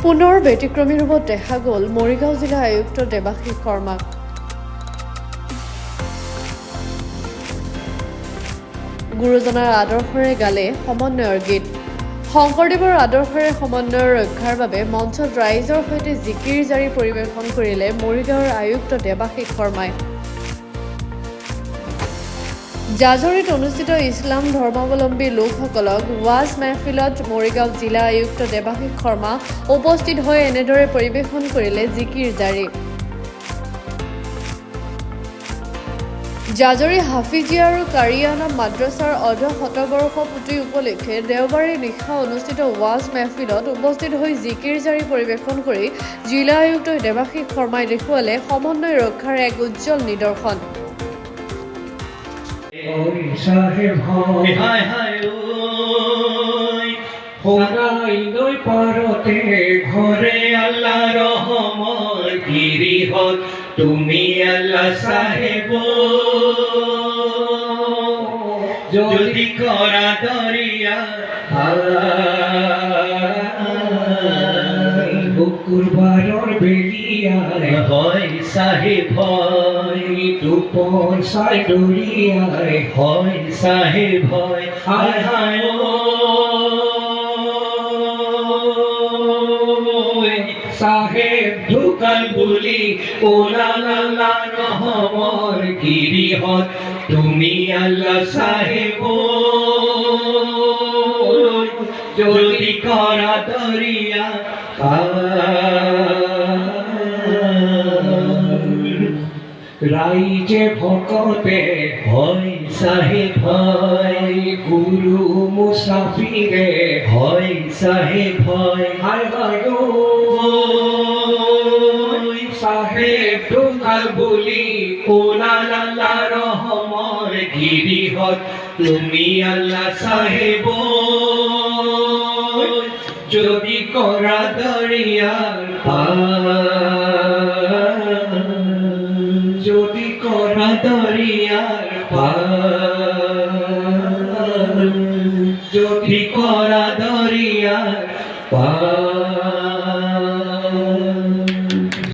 পুনৰ ব্যতিক্ৰমী ৰূপত দেখা গ'ল মৰিগাঁও জিলা আয়ুক্ত দেৱাশীষ শৰ্মাক। গুৰুজনাৰ আদৰ্শৰে গালে সমন্বয়ৰ গীত। শংকৰদেৱৰ আদৰ্শৰে সমন্বয়ৰ ৰক্ষাৰ বাবে মঞ্চত ৰাইজৰ সৈতে জিকিৰ জাৰি পৰিৱেশন কৰিলে মৰিগাঁৱৰ আয়ুক্ত দেৱাশীষ শৰ্মাই। জাজৰিত অনুষ্ঠিত ইছলাম ধৰ্মাৱলম্বী লোকসকলক ৱাজ মেহফিলত মৰিগাঁও জিলা আয়ুক্ত দেৱাশীষ শৰ্মা উপস্থিত হৈ এনেদৰে পৰিৱেশন কৰিলে জিকিৰ জাৰি। জাজৰি হাফিজিয়া আৰু কাৰিয়ানা মাদ্ৰাছাৰ অৰ্ধশতবৰ্ষ পূৰ্তি উপলক্ষে দেওবাৰে নিশা অনুষ্ঠিত ৱাজ মেহফিলত উপস্থিত হৈ জিকিৰ জাৰি পৰিৱেশন কৰি জিলা আয়ুক্ত দেৱাশীষ শৰ্মাই দেখুৱালে সমন্বয় ৰক্ষাৰ এক উজ্জ্বল নিদৰ্শন। ঘরে আল্লাহ রহমত গিরিহত তুমি আল্লাহ সাহেব যদি করা দরিয়া বুকুরবারর বেলিয়ায় হয় সাহেব হয় দুপর সাই দরিয়ায় হয় সাহেব হয় হায় হায় সাহেব ঢুকাল বলি ওলা লাল্লা রহমর গিরিহত তুমি আল্লাহ সাহেব যদি করা দরিয়া রাইজে ভকতে হয় সাহেব হয় গুরু মুসাফিরে হয় সাহেব হয় হায় হায় সাহেব ঢুকাল বলি ওলা লাল্লা রহমর গিরিহত তুমি আল্লাহ সাহেব যদি করা দরিয়ার যদি করা দরিয়ার যদি করা দরিয়ার